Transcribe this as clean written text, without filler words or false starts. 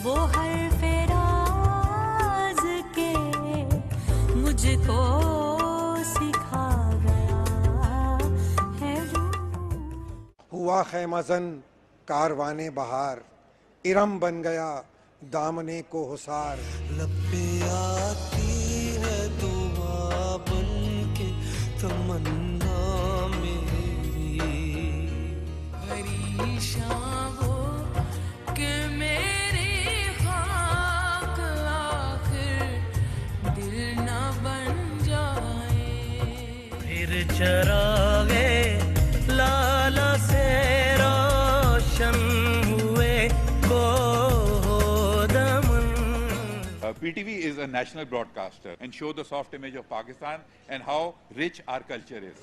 वो हर्फ़े राज़ के मुझको सिखा गया है हुआ खैमज़न कारवाने बहार, इरम बन गया दामने को हुसार। लब पे आती है दुआ बन के तमन्ना मेरी, परेशान हो कि मेरी खाक आखिर दिल न बन जाए। फिर चरागे लाला से रोशन हुए को PTV is a national broadcaster and show the soft image of Pakistan and how rich our culture is.